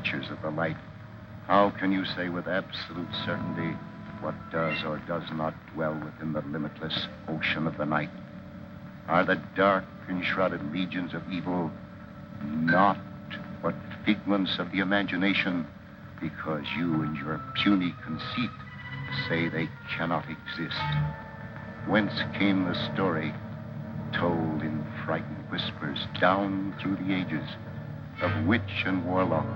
creatures of the light. How can you say with absolute certainty what does or does not dwell within the limitless ocean of the night? Are the dark and shrouded legions of evil not but figments of the imagination, because you and your puny conceit say they cannot exist? Whence came the story, told in frightened whispers down through the ages, of witch and warlock,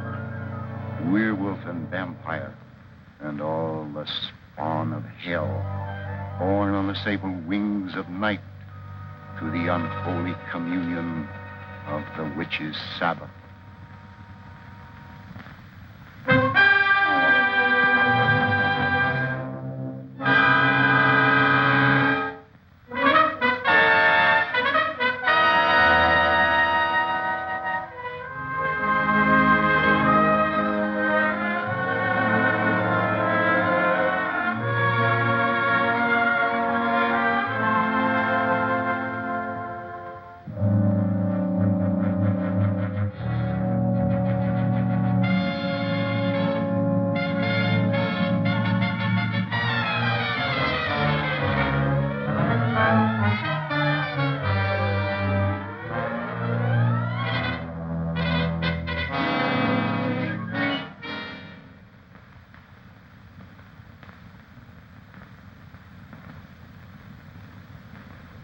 werewolf and vampire, and all the spawn of hell, born on the sable wings of night to the unholy communion of the witch's Sabbath?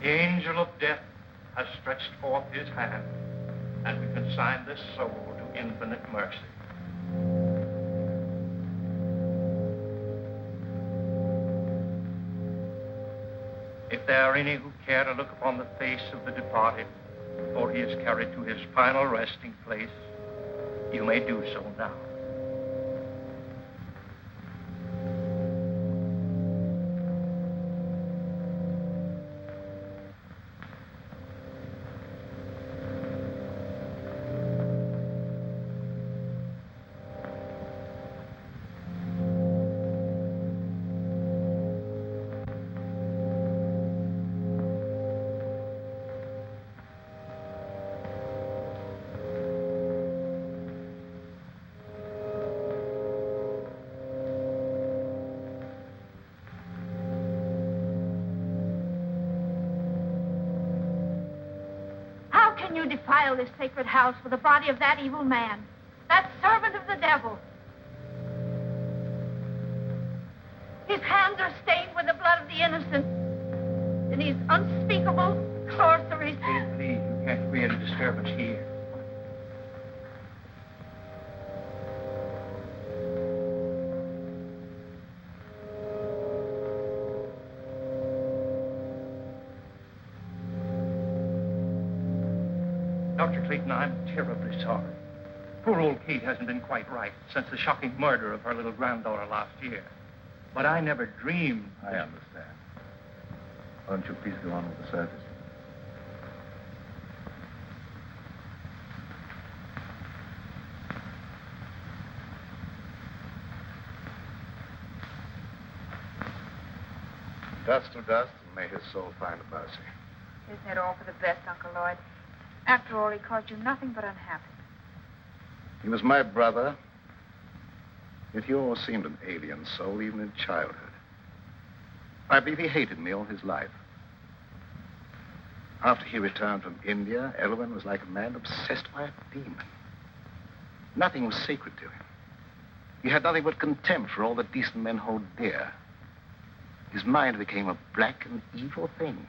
The angel of death has stretched forth his hand, and we consign this soul to infinite mercy. If there are any who care to look upon the face of the departed before he is carried to his final resting place, you may do so now. You defile this sacred house with the body of that evil man, that servant of the devil. His hands are stained with the blood of the innocent. In these unspeakable sorceries. Please, you can't create a disturbance here. Dr. Clayton, I'm terribly sorry. Poor old Kate hasn't been quite right since the shocking murder of her little granddaughter last year. But I never dreamed... I understand. Won't you please go on with the service? Dust to dust, and may his soul find mercy. Isn't it all for the best, Uncle Lloyd? After all, he caused you nothing but unhappiness. He was my brother, yet he always seemed an alien soul, even in childhood. I believe he hated me all his life. After he returned from India, Elwyn was like a man obsessed by a demon. Nothing was sacred to him. He had nothing but contempt for all that decent men hold dear. His mind became a black and evil thing,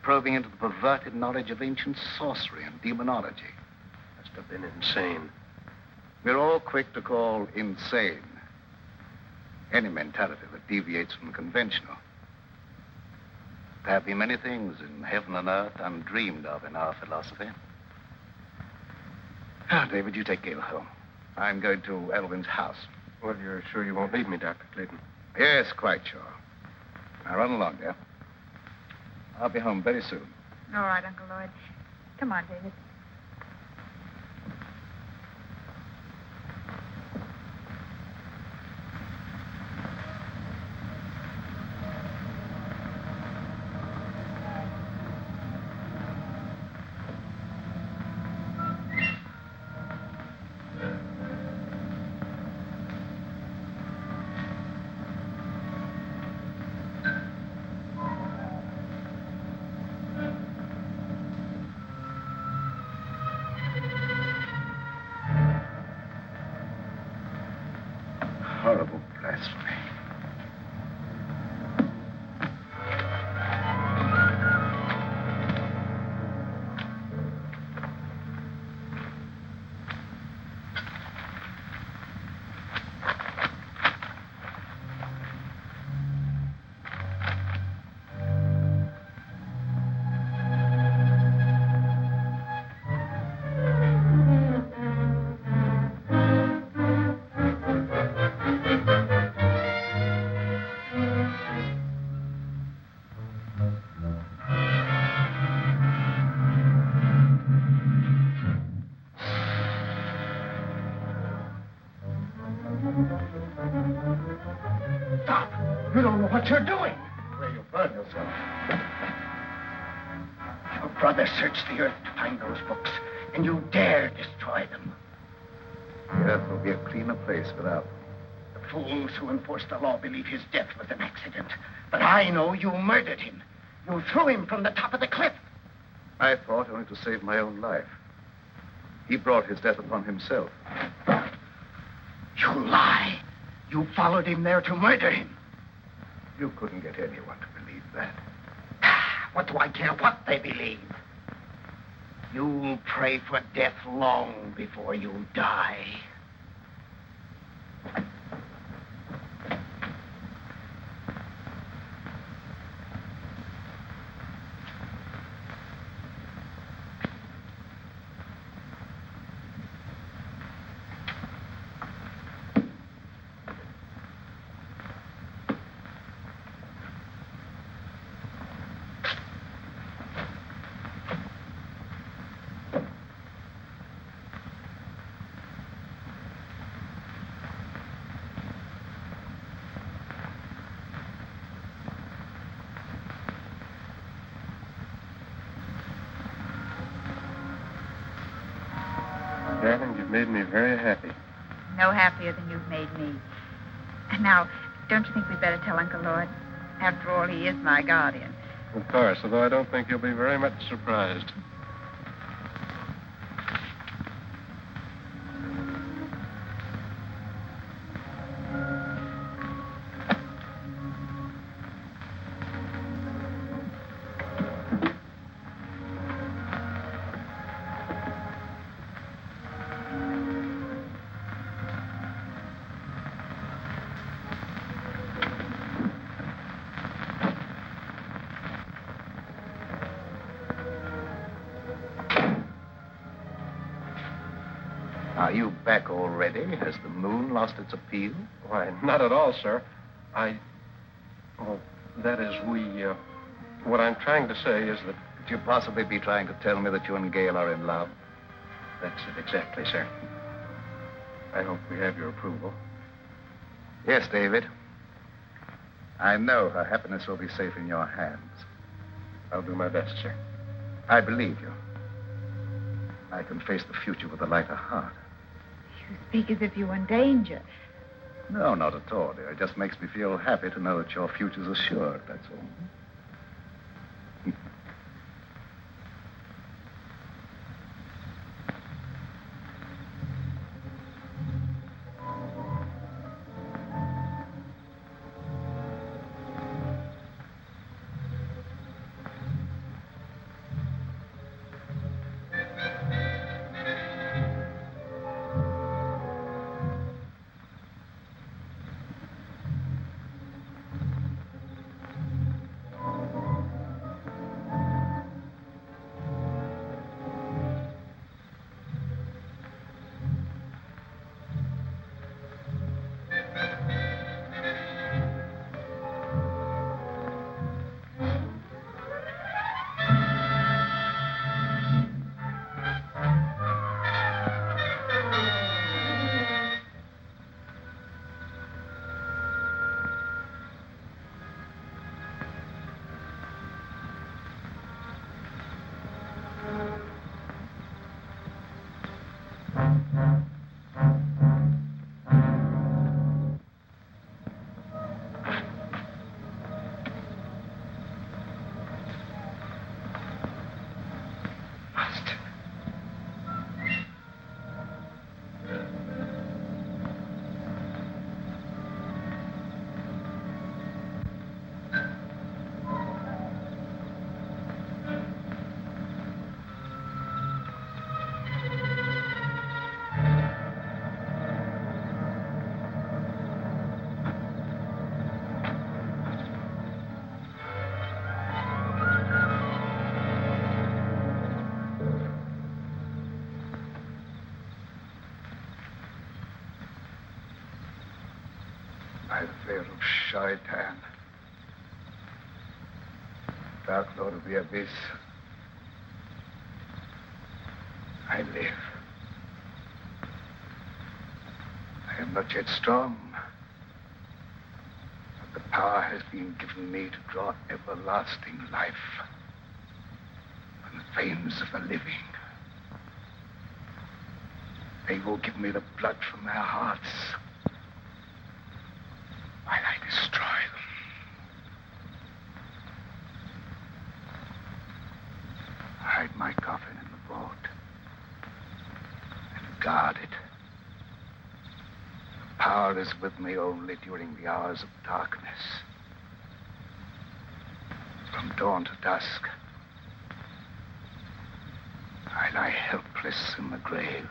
probing into the perverted knowledge of ancient sorcery and demonology. Must have been insane. We're all quick to call insane any mentality that deviates from the conventional. There have been many things in heaven and earth undreamed of in our philosophy. Now, David, you take Gayle home. I'm going to Elwyn's house. Well, you're sure you won't leave me, Dr. Clayton? Yes, quite sure. Now, run along, dear. I'll be home very soon. All right, Uncle Lloyd. Come on, David. horrible blasphemy. You don't know what you're doing. Where you burn yourself. Your brother searched the earth to find those books, and you dare destroy them. The earth will be a cleaner place without them. The fools who enforce the law believe his death was an accident. But I know you murdered him. You threw him from the top of the cliff. I thought only to save my own life. He brought his death upon himself. You lie. You followed him there to murder him. You couldn't get anyone to believe that. What do I care what they believe? You'll pray for death long before you die. Darling, you've made me very happy. No happier than you've made me. And now, don't you think we'd better tell Uncle Lloyd? After all, he is my guardian. Of course, although I don't think you'll be very much surprised. Are you back already? Has the moon lost its appeal? Why, not at all, sir. Well, that is, what I'm trying to say is that... Could you possibly be trying to tell me that you and Gayle are in love? That's it exactly, sir. I hope we have your approval. Yes, David. I know her happiness will be safe in your hands. I'll do my best, sir. I believe you. I can face the future with a lighter heart. You speak as if you were in danger. No, not at all, dear. It just makes me feel happy to know that your future's assured, that's all. by the veil of Shaitan, Dark Lord of the Abyss, I live. I am not yet strong, but the power has been given me to draw everlasting life from the veins of the living. They will give me the blood from their hearts while I destroy them. Hide my coffin in the vault and guard it. The power is with me only during the hours of darkness. From dawn to dusk, I lie helpless in the grave.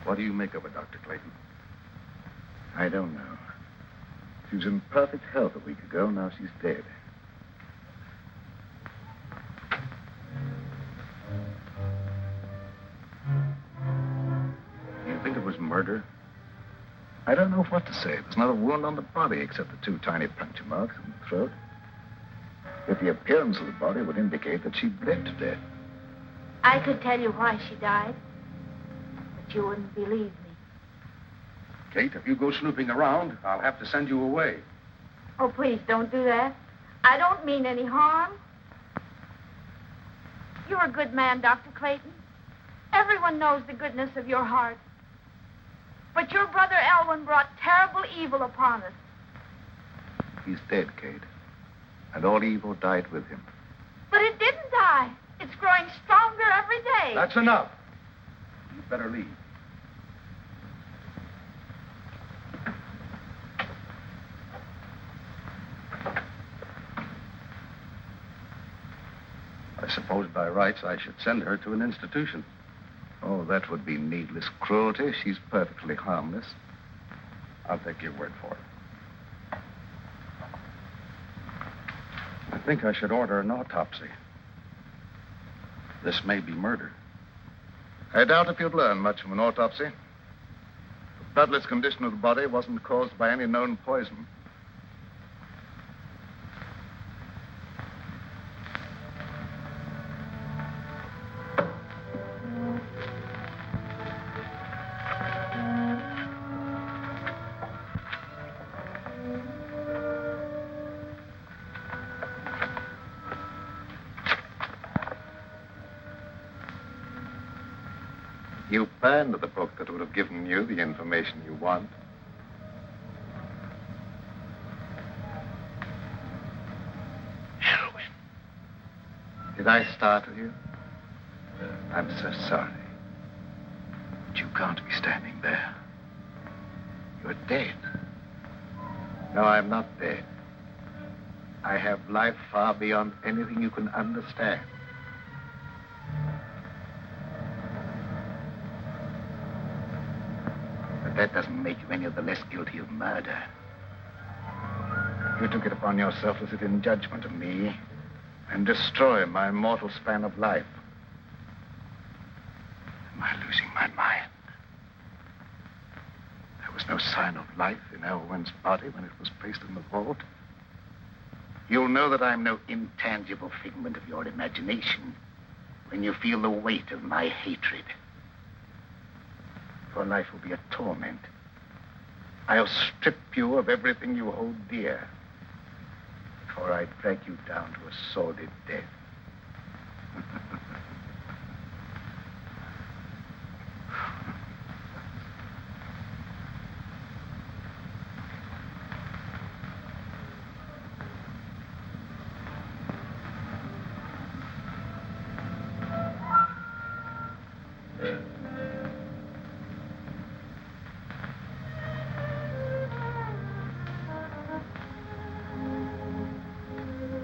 What do you make of her, Dr. Clayton? I don't know. She was in perfect health a week ago. Now she's dead. Do you think it was murder? I don't know what to say. There's not a wound on the body except the 2 tiny puncture marks in the throat. Yet the appearance of the body would indicate that she bled to death. I could tell you why she died, but you wouldn't believe me. Kate, if you go snooping around, I'll have to send you away. Oh, please, don't do that. I don't mean any harm. You're a good man, Dr. Clayton. Everyone knows the goodness of your heart. But your brother Elwyn brought terrible evil upon us. He's dead, Kate. And all evil died with him. But it didn't die. It's growing stronger every day. That's enough. You'd better leave. I suppose by rights I should send her to an institution. Oh, that would be needless cruelty. She's perfectly harmless. I'll take your word for it. I think I should order an autopsy. This may be murder. I doubt if you'd learn much from an autopsy. The bloodless condition of the body wasn't caused by any known poison. You banned the book that would have given you the information you want. Elwyn. Did I startle you? I'm so sorry. But you can't be standing there. You're dead. No, I'm not dead. I have life far beyond anything you can understand. That doesn't make you any of the less guilty of murder. You took it upon yourself to sit in judgment of me and destroy my mortal span of life. Am I losing my mind? There was no no sign of life in Elwyn's body when it was placed in the vault. You'll know that I'm no intangible figment of your imagination when you feel the weight of my hatred. Your life will be a torment. I'll strip you of everything you hold dear, before I drag you down to a sordid death.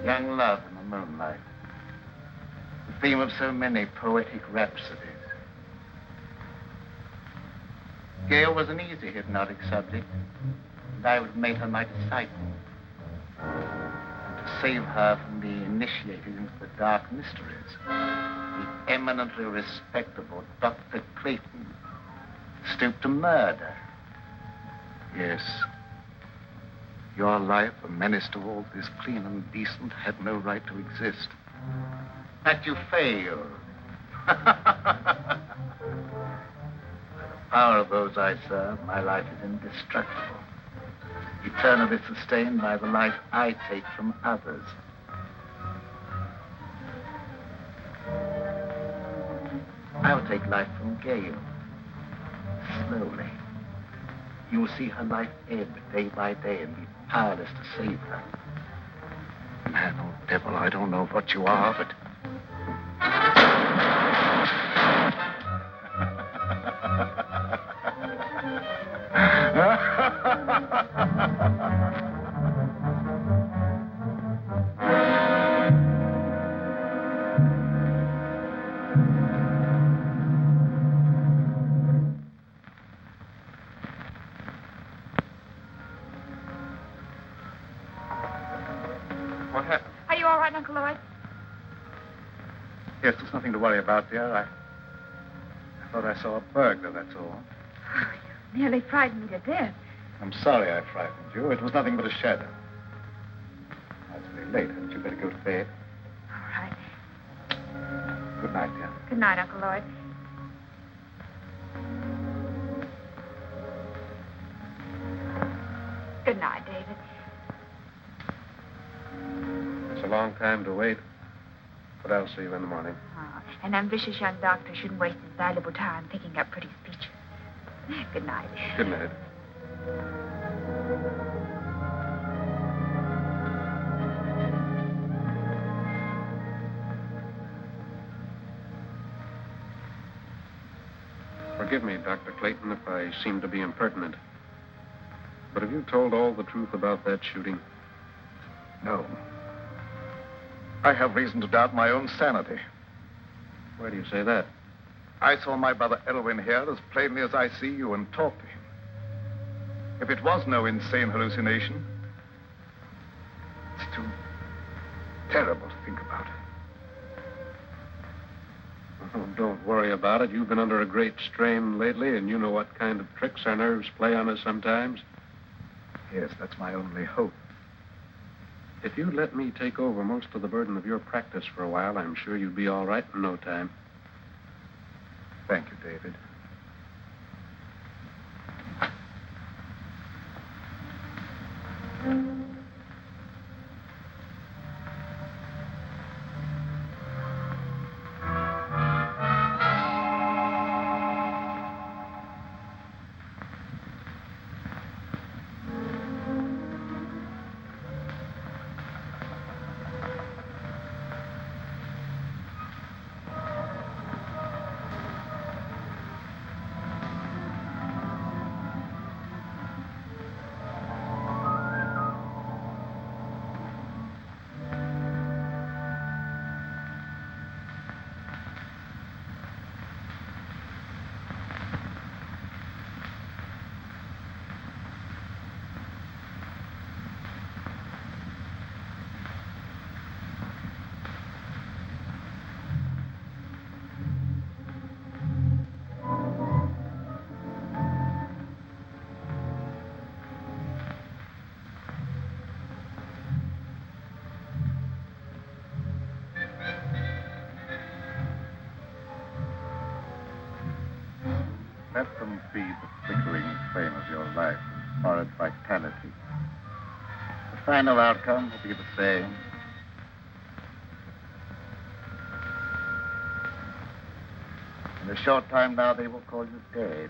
Young love in the moonlight, the theme of so many poetic rhapsodies. Gayle was an easy hypnotic subject, and I would have made her my disciple. And to save her from being initiated into the dark mysteries, the eminently respectable Dr. Clayton stooped to murder. Yes. Your life, a menace to all that is clean and decent, had no right to exist. But you failed. By the power of those I serve, my life is indestructible, eternally sustained by the life I take from others. I will take life from Gayle, slowly. You will see her life ebb day by day and be powerless to save her. Man or devil, I don't know what you are, but... What happened? Are you all right, Uncle Lloyd? Yes, there's nothing to worry about, dear. I thought I saw a burglar, that's all. Oh, you nearly frightened me to death. I'm sorry I frightened you. It was nothing but a shadow. Now, it's very late. Hadn't you better go to bed? All right. Good night, dear. Good night, Uncle Lloyd. Good night, David. It's a long time to wait, but I'll see you in the morning. Oh, an ambitious young doctor shouldn't waste his valuable time picking up pretty speeches. Good night. Good night. Forgive me, Dr. Clayton, if I seem to be impertinent. But have you told all the truth about that shooting? No. I have reason to doubt my own sanity. Why do you say that? I saw my brother Elwyn here as plainly as I see you and talked to him. If it was no insane hallucination, it's too terrible to think about. Oh, don't worry about it. You've been under a great strain lately, and you know what kind of tricks our nerves play on us sometimes. Yes, that's my only hope. If you'd let me take over most of the burden of your practice for a while, I'm sure you'd be all right in no time. Thank you, David. Let them feed the flickering flame of your life with horrid vitality. The final outcome will be the same. In a short time now, they will call you dead.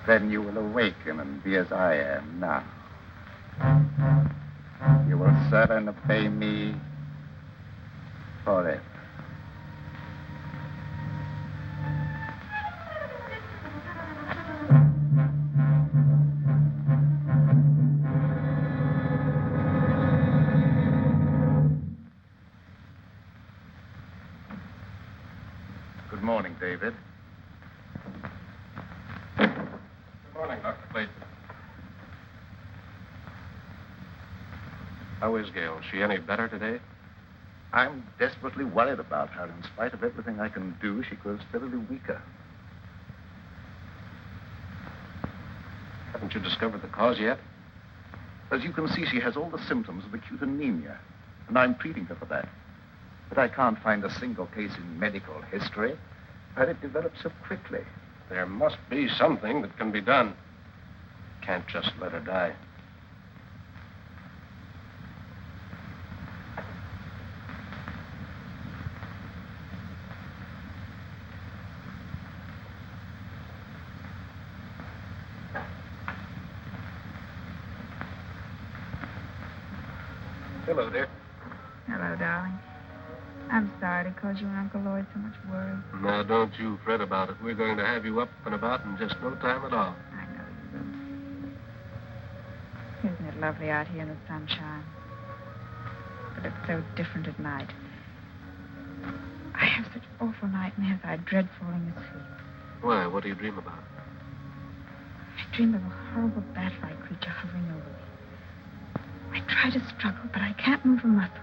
Then you will awaken and be as I am now. You will serve and obey me forever. Good morning, David. Good morning, Dr. Clayton. How is Gayle? Is she any better today? I'm desperately worried about her. In spite of everything I can do, she grows steadily weaker. Haven't you discovered the cause yet? As you can see, she has all the symptoms of acute anemia, and I'm treating her for that. But I can't find a single case in medical history where it developed so quickly. There must be something that can be done. Can't just let her die. Hello, dear. Hello, darling. I'm sorry to cause you and Uncle Lloyd so much worry. Now, don't you fret about it. We're going to have you up and about in just no time at all. I know you will. Isn't it lovely out here in the sunshine? But it's so different at night. I have such awful nightmares. I dread falling asleep. Why? What do you dream about? I dream of a horrible bat-like creature hovering over me. I try to struggle, but I can't move a muscle.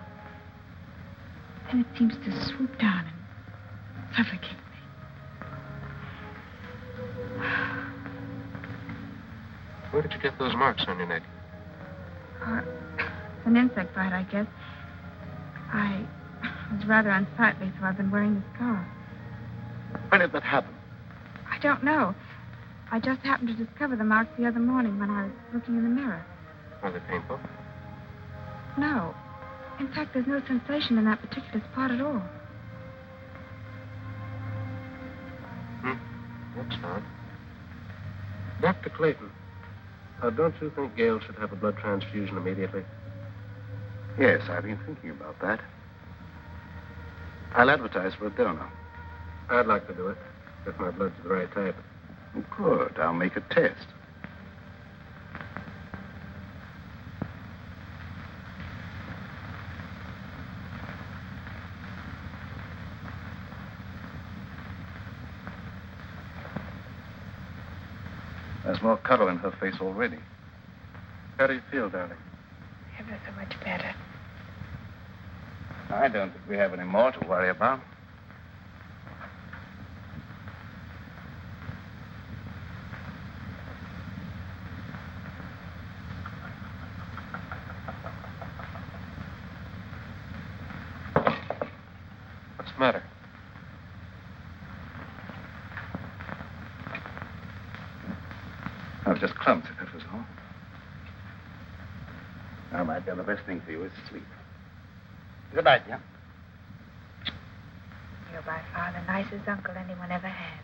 Then it seems to swoop down and suffocate me. Where did you get those marks on your neck? It's an insect bite, I guess. I was rather unsightly, so I've been wearing the scarf. When did that happen? I don't know. I just happened to discover the marks the other morning when I was looking in the mirror. Are they painful? No. In fact, there's no sensation in that particular spot at all. That's odd. Dr. Clayton, don't you think Gayle should have a blood transfusion immediately? Yes, I've been thinking about that. I'll advertise for a donor. I'd like to do it, if my blood's the right type. Good. I'll make a test. There's more color in her face already. How do you feel, darling? Ever so much better. I don't think we have any more to worry about. What's the matter? I was just clumsy, that was all. Now, my dear, the best thing for you is sleep. Good night, yeah? You're by far the nicest uncle anyone ever had.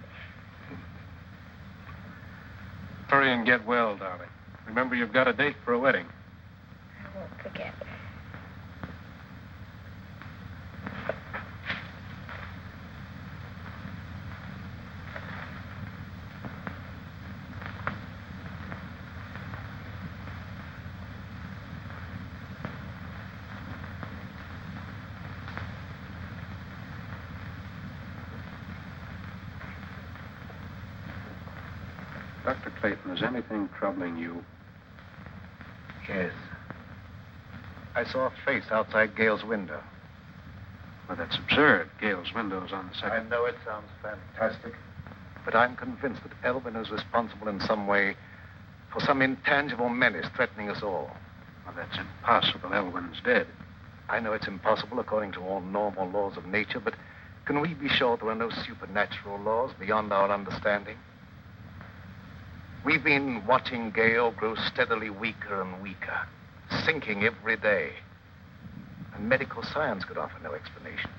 Hurry and get well, darling. Remember, you've got a date for a wedding. I won't forget. Dr. Clayton, is anything troubling you? Yes. I saw a face outside Gayle's window. Well, that's absurd. Gayle's window's on the I second. know it sounds fantastic, but I'm convinced that Elwyn is responsible in some way for some intangible menace threatening us all. Well, that's impossible. Elwyn's dead. I know it's impossible according to all normal laws of nature, but Can we be sure there are no supernatural laws beyond our understanding? We've been watching Gayle grow steadily weaker and weaker, sinking every day. And medical science could offer no explanation.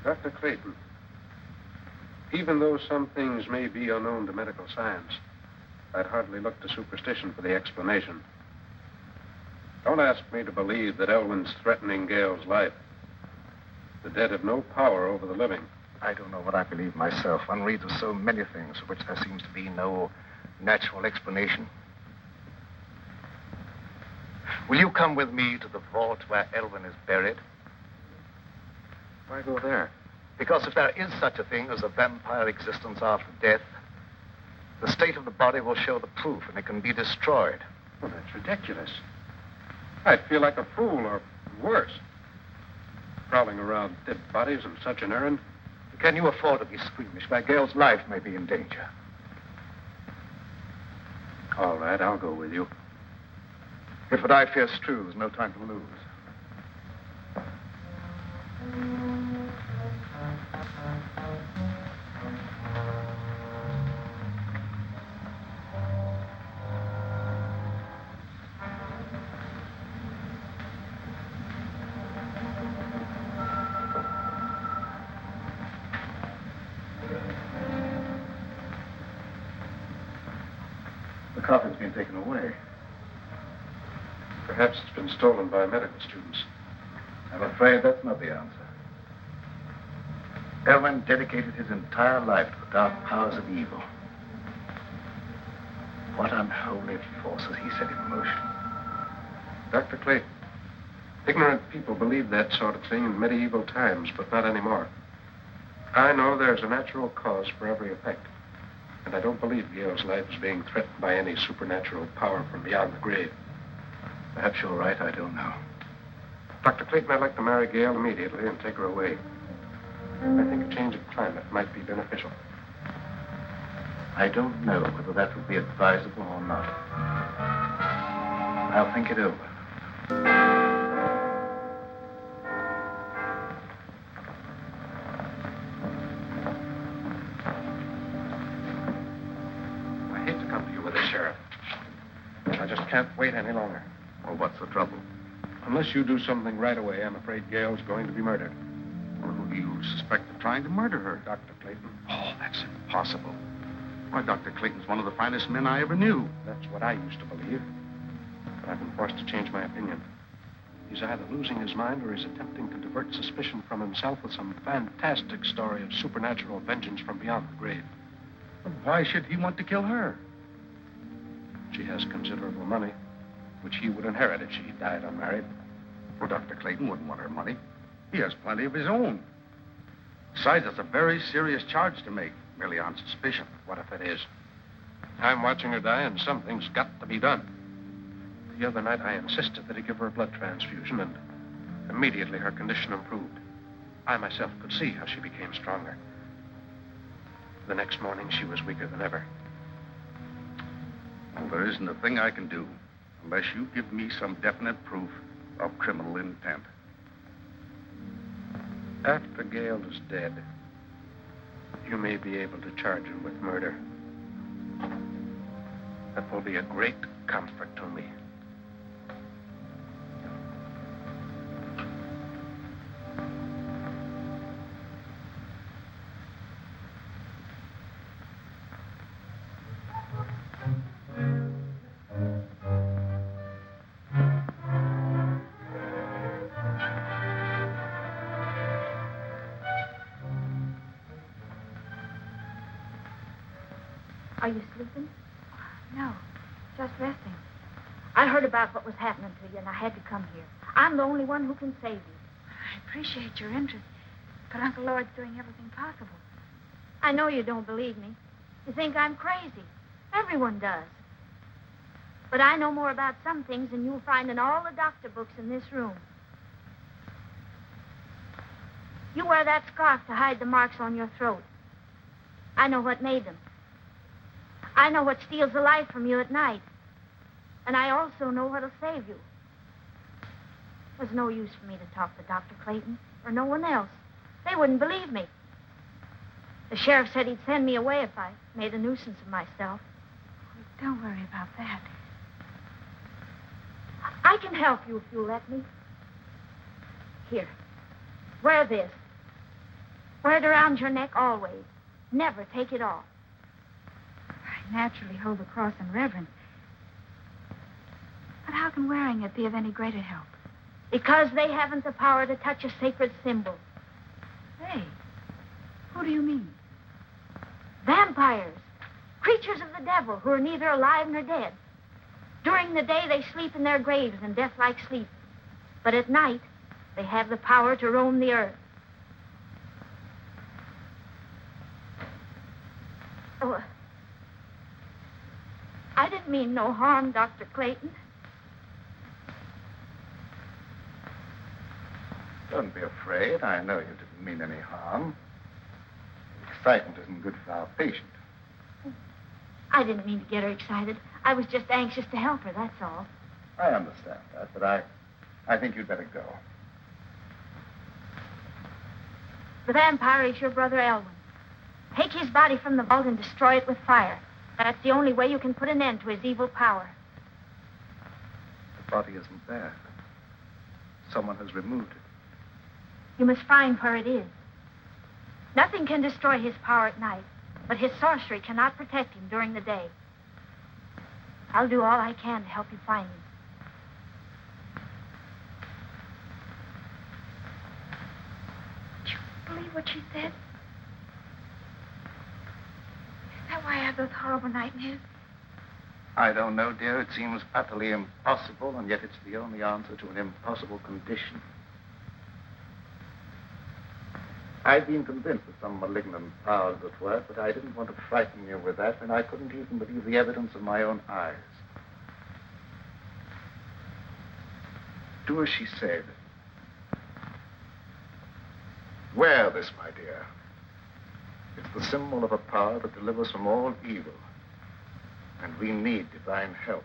Dr. Clayton, even though some things may be unknown to medical science, I'd hardly look to superstition for the explanation. Don't ask me to believe that Elwyn's threatening Gayle's life. The dead have no power over the living. I don't know what I believe myself. One reads of so many things for which there seems to be no natural explanation. Will you come with me to the vault where Elwyn is buried? Why go there? Because if there is such a thing as a vampire existence after death, the state of the body will show the proof and it can be destroyed. Well, that's ridiculous. I'd feel like a fool, or worse, prowling around dead bodies on such an errand. Can you afford to be squeamish where Gayle's life may be in danger? All right, I'll go with you. If what I fear is true, there's no time to lose. The coffin's been taken away. Perhaps it's been stolen by medical students. I'm afraid that's not the answer. Elwyn dedicated his entire life to the dark powers of evil. What unholy forces he set in motion. Dr. Clayton, ignorant people believed that sort of thing in medieval times, but not anymore. I know there's a natural cause for every effect. And I don't believe Gayle's life is being threatened by any supernatural power from beyond the grave. Perhaps you're right, I don't know. Dr. Clayton, I'd like to marry Gayle immediately and take her away. I think a change of climate might be beneficial. I don't know whether that would be advisable or not. I'll think it over. I hate to come to you with this, Sheriff. I just can't wait any longer. Well, what's the trouble? Unless you do something right away, I'm afraid Gayle's going to be murdered. Well, who do you suspect of trying to murder her? Dr. Clayton. Oh, that's impossible. Why, Dr. Clayton's one of the finest men I ever knew. That's what I used to believe. But I've been forced to change my opinion. He's either losing his mind or he's attempting to divert suspicion from himself with some fantastic story of supernatural vengeance from beyond the grave. Well, why should he want to kill her? She has considerable money, which he would inherit if she died unmarried. Well, Dr. Clayton wouldn't want her money. He has plenty of his own. Besides, it's a very serious charge to make, merely on suspicion. What if it is? I'm watching her die, and something's got to be done. The other night, I insisted that he give her a blood transfusion, and immediately her condition improved. I myself could see how she became stronger. The next morning, she was weaker than ever. Well, there isn't a thing I can do unless you give me some definite proof of criminal intent. After Gayle is dead, you may be able to charge her with murder. That will be a great comfort to me. Are you sleeping? No, just resting. I heard about what was happening to you, and I had to come here. I'm the only one who can save you. I appreciate your interest, but Uncle Lloyd's doing everything possible. I know you don't believe me. You think I'm crazy. Everyone does. But I know more about some things than you'll find in all the doctor books in this room. You wear that scarf to hide the marks on your throat. I know what made them. I know what steals the life from you at night. And I also know what'll save you. There's no use for me to talk to Dr. Clayton or no one else. They wouldn't believe me. The sheriff said he'd send me away if I made a nuisance of myself. Don't worry about that. I can help you if you'll let me. Here. Wear this. Wear it around your neck always. Never take it off. I naturally hold the cross in reverence. But how can wearing it be of any greater help? Because they haven't the power to touch a sacred symbol. They? Who do you mean? Vampires. Creatures of the devil who are neither alive nor dead. During the day, they sleep in their graves in death-like sleep. But at night, they have the power to roam the earth. Oh, I didn't mean no harm, Dr. Clayton. Don't be afraid. I know you didn't mean any harm. Excitement isn't good for our patient. I didn't mean to get her excited. I was just anxious to help her, that's all. I understand that, but I think you'd better go. The vampire is your brother Elwyn. Take his body from the vault and destroy it with fire. That's the only way you can put an end to his evil power. The body isn't there. Someone has removed it. You must find where it is. Nothing can destroy his power at night, but his sorcery cannot protect him during the day. I'll do all I can to help you find him. Did you believe what she said? Is that why I have those horrible nightmares? I don't know, dear. It seems utterly impossible, and yet it's the only answer to an impossible condition. I've been convinced that some malignant power is at work, but I didn't want to frighten you with that, and I couldn't even believe the evidence of my own eyes. Do as she said. Wear this, my dear. It's the symbol of a power that delivers from all evil, and we need divine help.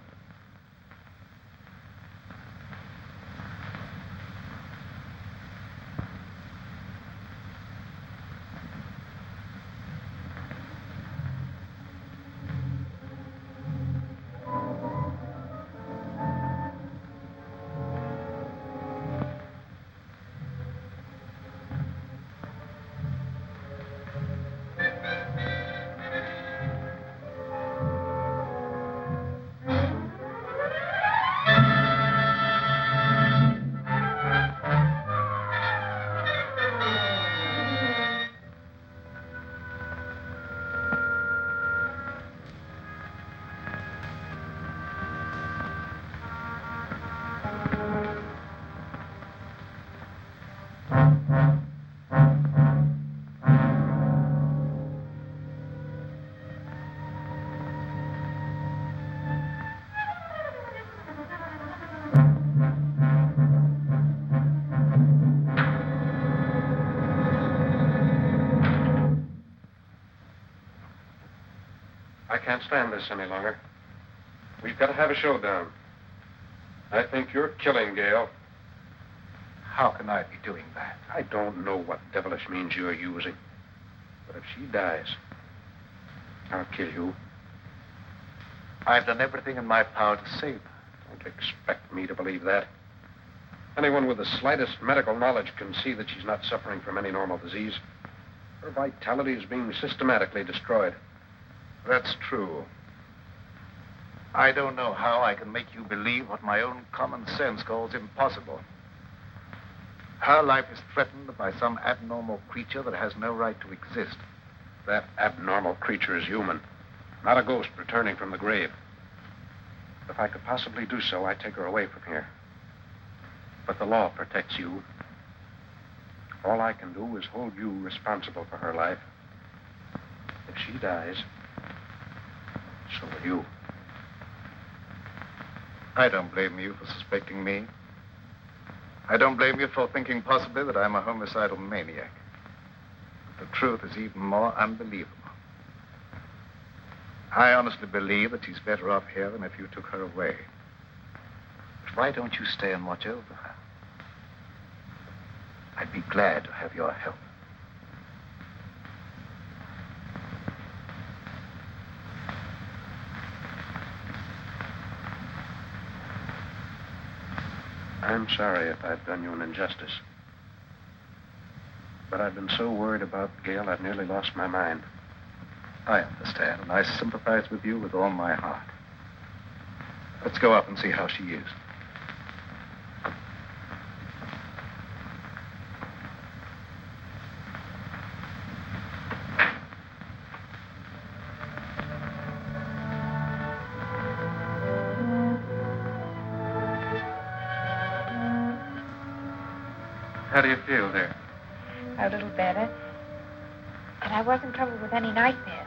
I can't stand this any longer. We've got to have a showdown. I think you're killing Gayle. How can I be doing that? I don't know what devilish means you're using. But if she dies, I'll kill you. I've done everything in my power to save her. Don't expect me to believe that. Anyone with the slightest medical knowledge can see that she's not suffering from any normal disease. Her vitality is being systematically destroyed. That's true. I don't know how I can make you believe what my own common sense calls impossible. Her life is threatened by some abnormal creature that has no right to exist. That abnormal creature is human, not a ghost returning from the grave. If I could possibly do so, I'd take her away from here. But the law protects you. All I can do is hold you responsible for her life. If she dies, so will you. I don't blame you for suspecting me. I don't blame you for thinking possibly that I'm a homicidal maniac. But the truth is even more unbelievable. I honestly believe that she's better off here than if you took her away. But why don't you stay and watch over her? I'd be glad to have your help. I'm sorry if I've done you an injustice. But I've been so worried about Gayle, I've nearly lost my mind. I understand, and I sympathize with you with all my heart. Let's go up and see how she is. How do you feel there? A little better. But I wasn't troubled with any nightmares.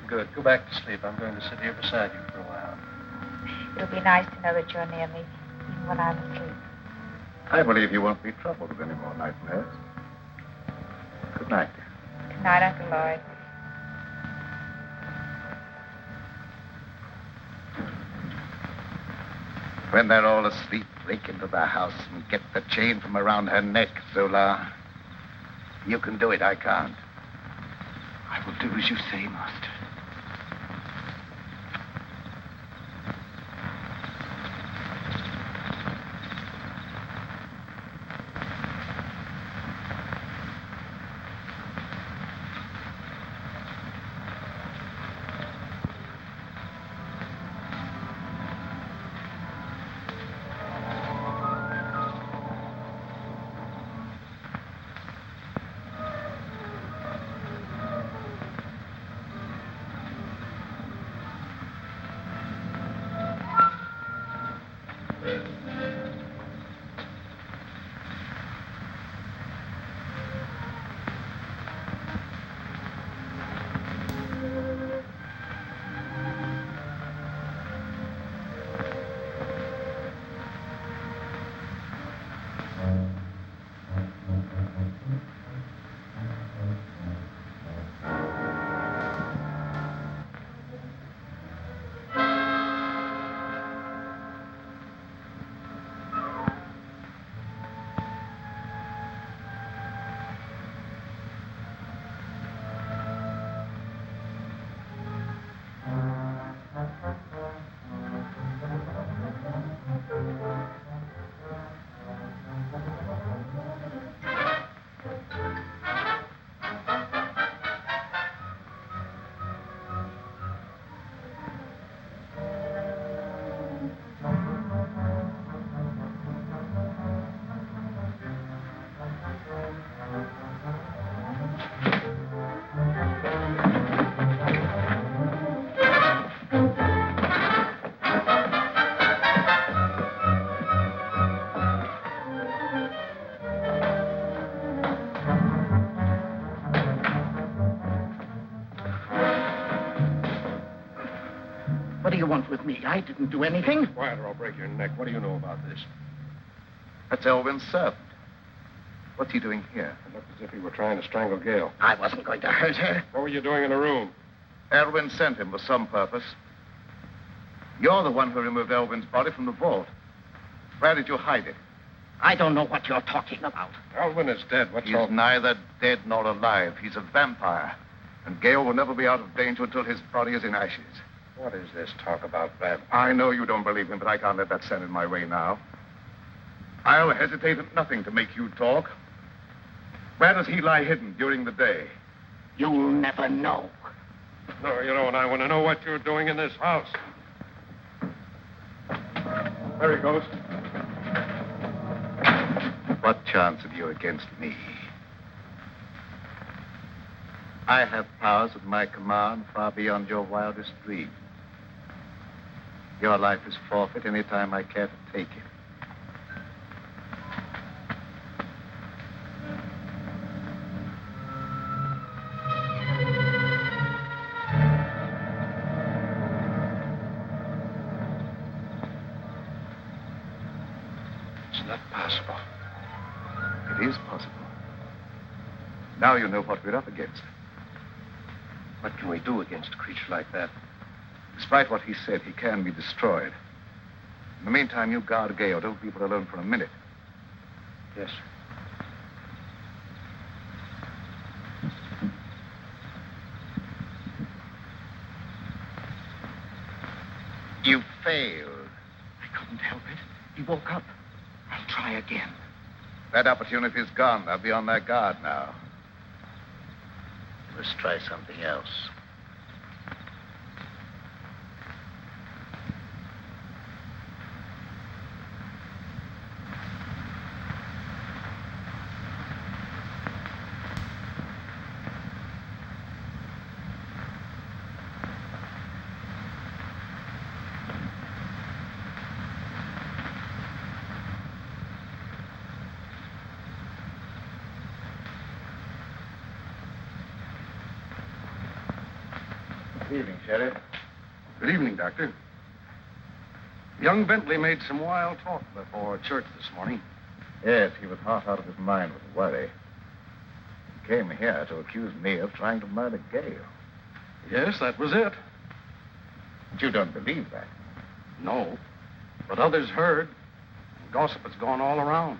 Good. Go back to sleep. I'm going to sit here beside you for a while. It'll be nice to know that you're near me, even when I'm asleep. I believe you won't be troubled with any more nightmares. Good night. Good night, Uncle Lloyd. When they're all asleep, break into the house and get the chain from around her neck, Zolarr. You can do it, I can't. I will do as you say, Master. What do you want with me? I didn't do anything. Quiet or I'll break your neck. What do you know about this? That's Elwyn's servant. What's he doing here? It looked as if he were trying to strangle Gayle. I wasn't going to hurt her. What were you doing in the room? Elwyn sent him for some purpose. You're the one who removed Elwyn's body from the vault. Where did you hide it? I don't know what you're talking about. Elwyn is dead. What's He's all... neither dead nor alive. He's a vampire. And Gayle will never be out of danger until his body is in ashes. What is this talk about vampires? I know you don't believe him, but I can't let that stand in my way now. I'll hesitate at nothing to make you talk. Where does he lie hidden during the day? You'll never know. No, you don't. I want to know what you're doing in this house. There he goes. What chance have you against me? I have powers at my command far beyond your wildest dreams. Your life is forfeit any time I care to take it. It's not possible. It is possible. Now you know what we're up against. What can we do against a creature like that? Despite what he said, he can be destroyed. In the meantime, you guard Gayle. Don't leave her alone for a minute. Yes. You failed. I couldn't help it. He woke up. I try again. That opportunity's gone. They'll be on their guard now. Let's try something else. Good evening, Sheriff. Good evening, Doctor. Young Bentley made some wild talk before church this morning. Yes, he was half out of his mind with worry. He came here to accuse me of trying to murder Gayle. Yes, that was it. But you don't believe that. No, but others heard. Gossip has gone all around.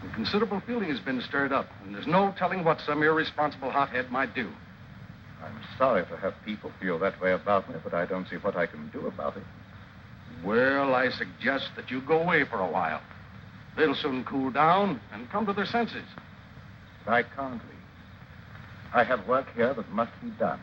And considerable feeling has been stirred up, and there's no telling what some irresponsible hothead might do. I'm sorry to have people feel that way about me, but I don't see what I can do about it. Well, I suggest that you go away for a while. They'll soon cool down and come to their senses. But I can't leave. I have work here that must be done.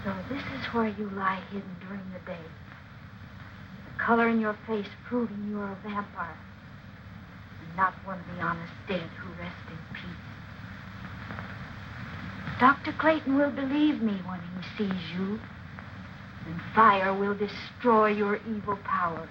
So this is where you lie hidden during the day. The color in your face proving you are a vampire. And not one of the honest dead who rest in peace. Dr. Clayton will believe me when he sees you. And fire will destroy your evil power.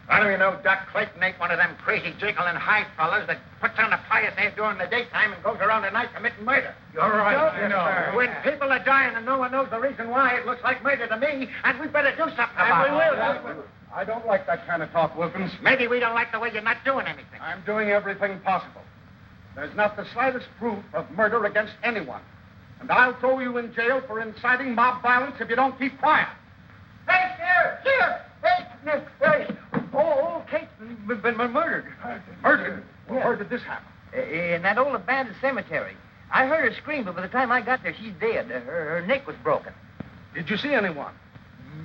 How do you know Doc Clayton ain't one of them crazy jiggling high fellas that puts on a pious air during the daytime and goes around at night committing murder? You're right. You know, when people are dying and no one knows the reason why, it looks like murder to me, and we better do something about it. I don't like that kind of talk, Wilkins. Maybe we don't like the way you're not doing anything. I'm doing everything possible. There's not the slightest proof of murder against anyone. And I'll throw you in jail for inciting mob violence if you don't keep quiet. Hey, here! Hey, Clayton been murdered. Murdered? Yeah. Where did this happen? In that old abandoned cemetery. I heard her scream, but by the time I got there, she's dead. Her neck was broken. Did you see anyone?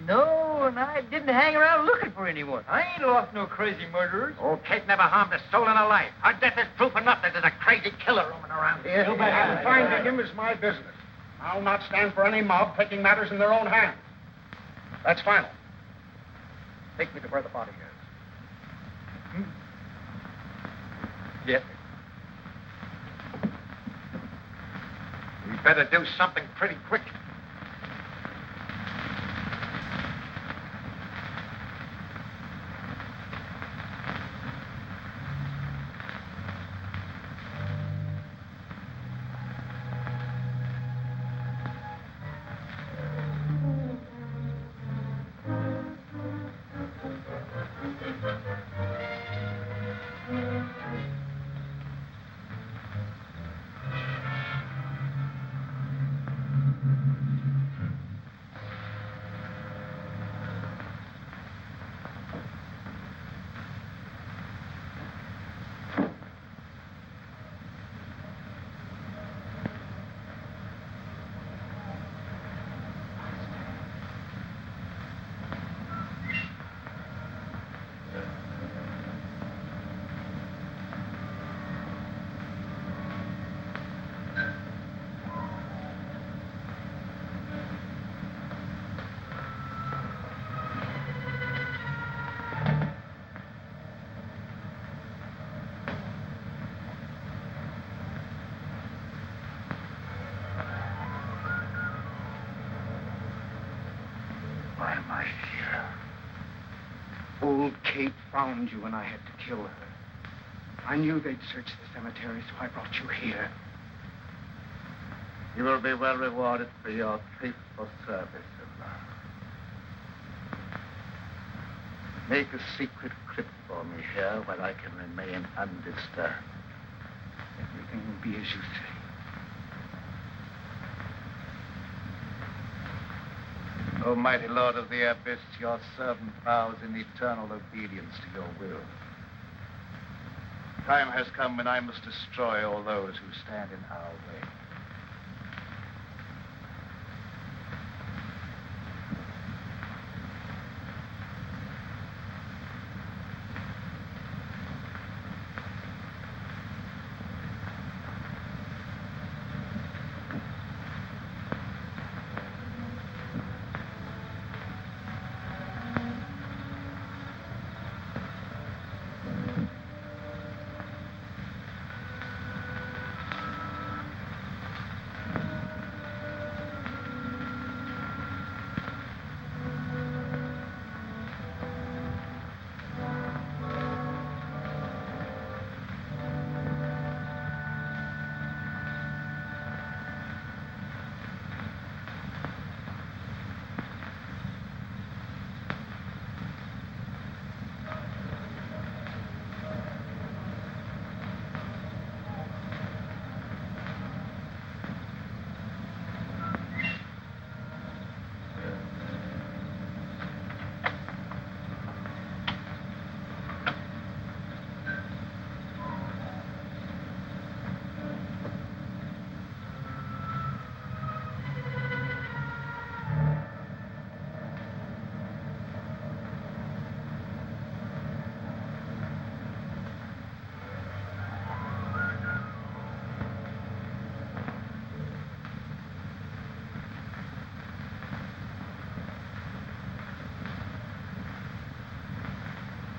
No, and I didn't hang around looking for anyone. I ain't lost no crazy murderers. Old Kate never harmed a soul in her life. Her death is proof enough that there's a crazy killer roaming around here. And finding him is my business. I'll not stand for any mob taking matters in their own hands. That's final. Take me to where the body is. Yes. We better do something pretty quick. Old Kate found you and I had to kill her. I knew they'd search the cemetery, so I brought you here. You will be well rewarded for your faithful service, Zolarr. Make a secret crypt for me here where I can remain undisturbed. Everything will be as you say. O mighty Lord of the Abyss, your servant vows in eternal obedience to your will. Time has come when I must destroy all those who stand in our way.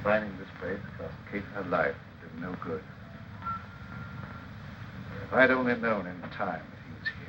Finding this place cost Kate her life and did no good. If I'd only known in time that he was here.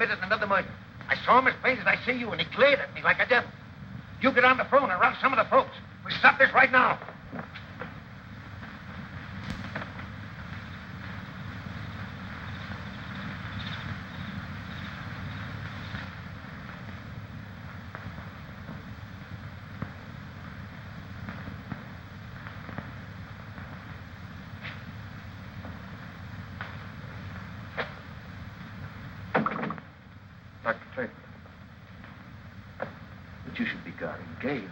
committed another murder. I saw him as plain as I see you, and he glared at me like a devil. You get on the phone and rouse some of the folks. We stop this right now. You should be guarding Gayle.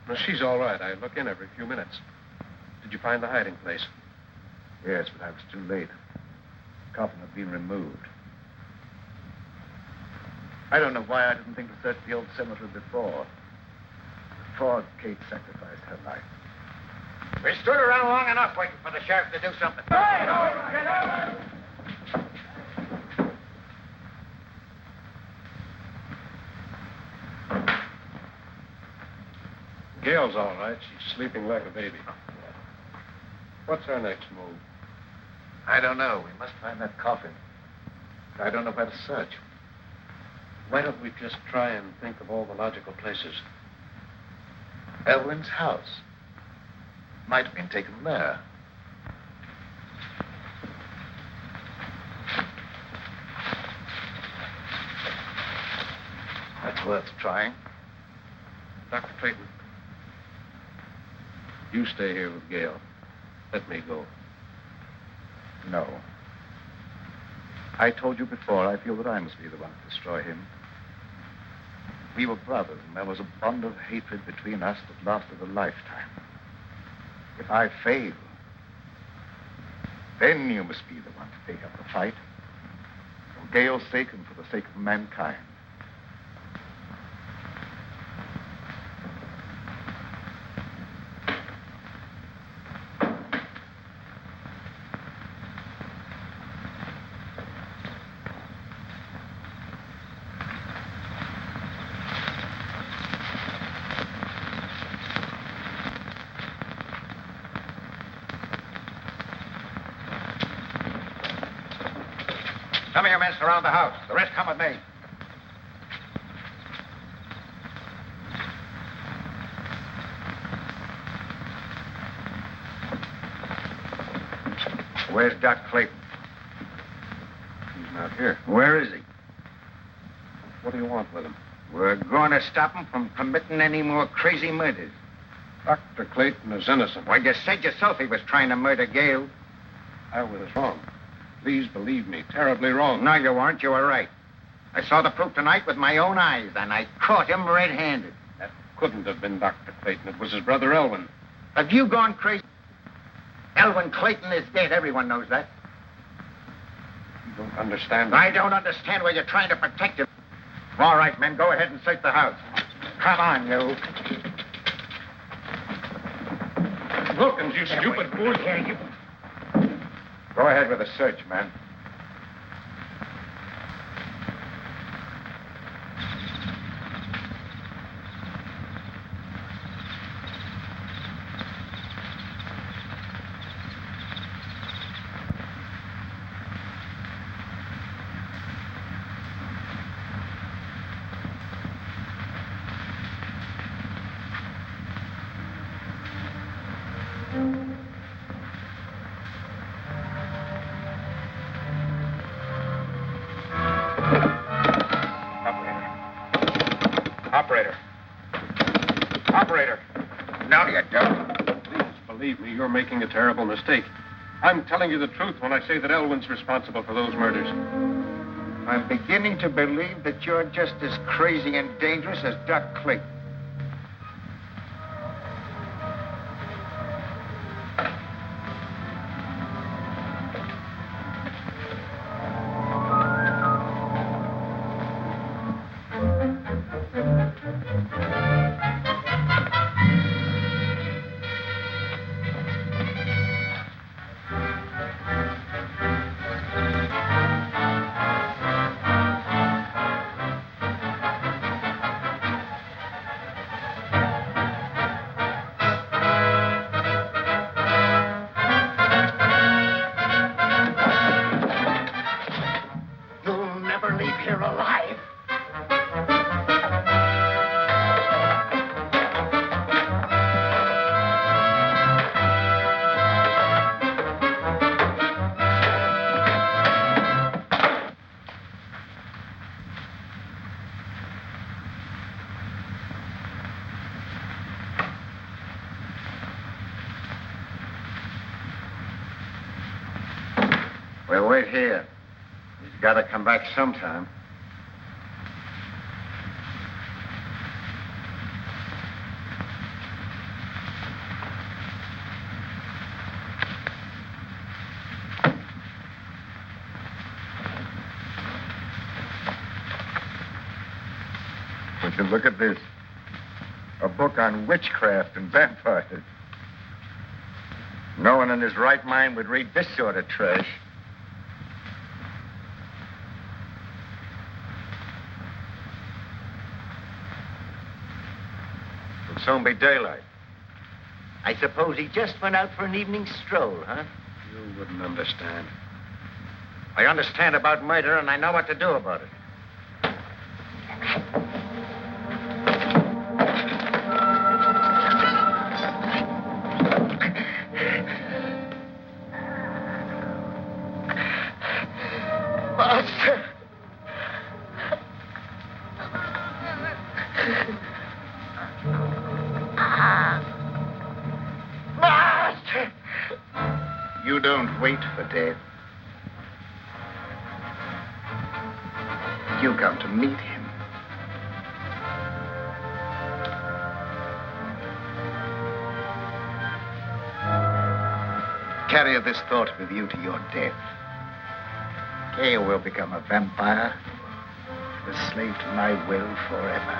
Well, she's all right. I look in every few minutes. Did you find the hiding place? Yes, but I was too late. The coffin had been removed. I don't know why I didn't think to search the old cemetery before Kate sacrificed her life. We stood around long enough waiting for the sheriff to do something. Hey! Gayle's all right. She's sleeping like a baby. What's our next move? I don't know. We must find that coffin. I don't know where to search. Why don't we just try and think of all the logical places? Elwyn's house. Might have been taken there. That's worth trying. Dr. Clayton, you stay here with Gayle. Let me go. No. I told you before, I feel that I must be the one to destroy him. We were brothers, and there was a bond of hatred between us that lasted a lifetime. If I fail, then you must be the one to take up the fight. For Gayle's sake and for the sake of mankind. Some of your men surround the house. The rest come with me. Where's Doc Clayton? He's not here. Where is he? What do you want with him? We're going to stop him from committing any more crazy murders. Dr. Clayton is innocent. Well, you said yourself he was trying to murder Gayle. I was wrong. Please believe me, terribly wrong. No, you weren't. You were right. I saw the proof tonight with my own eyes, and I caught him red-handed. That couldn't have been Dr. Clayton. It was his brother Elwyn. Have you gone crazy? Elwyn Clayton is dead. Everyone knows that. You don't understand. I don't understand why you're trying to protect him. All right, men, go ahead and search the house. Come on, you. Wilkins, you stupid fool. Here, you. Go ahead with the search, man. Operator. No, you don't. Please believe me, you're making a terrible mistake. I'm telling you the truth when I say that Elwyn's responsible for those murders. I'm beginning to believe that you're just as crazy and dangerous as Doc Clayton. Leave here alive. here. He's got to come back sometime. Would you look at this? A book on witchcraft and vampires. No one in his right mind would read this sort of trash. It'll soon be daylight. I suppose he just went out for an evening stroll, huh? You wouldn't understand. I understand about murder, and I know what to do about it. You don't wait for death. You come to meet him. Carry this thought with you to your death. Gayle will become a vampire, a slave to my will forever.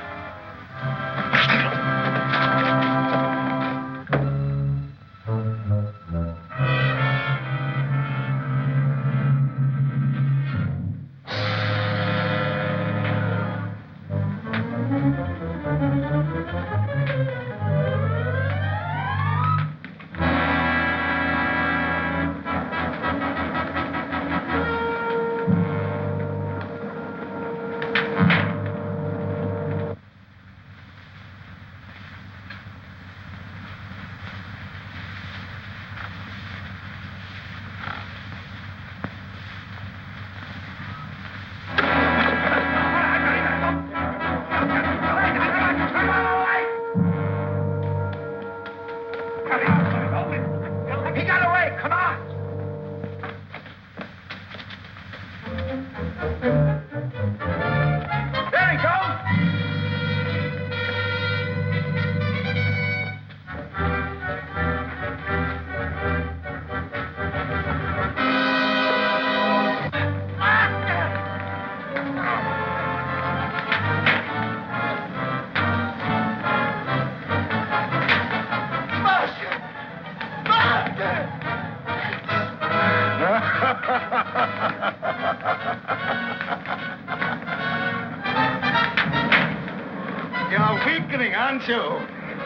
You're weakening, aren't you?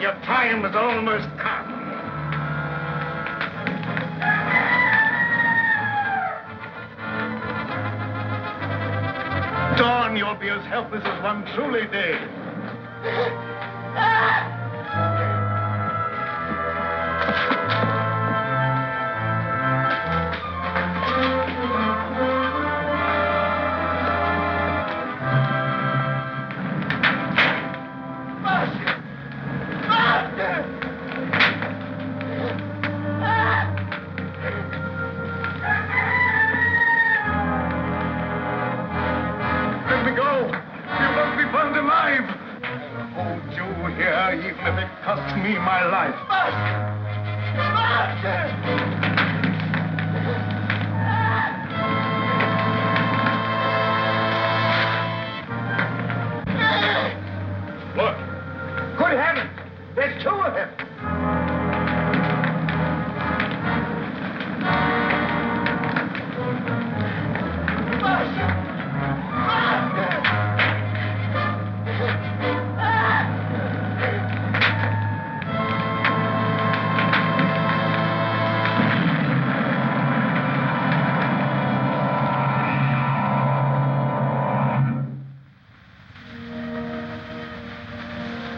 Your time has almost come. Dawn, you'll be as helpless as one truly dead.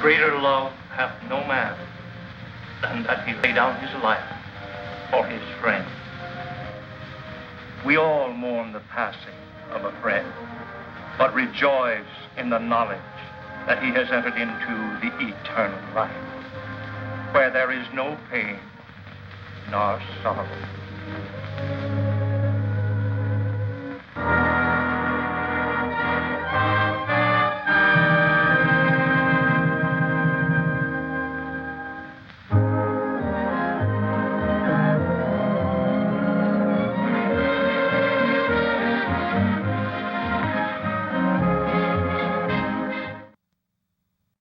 Greater love hath no man than that he lay down his life for his friend. We all mourn the passing of a friend, but rejoice in the knowledge that he has entered into the eternal life, where there is no pain nor sorrow.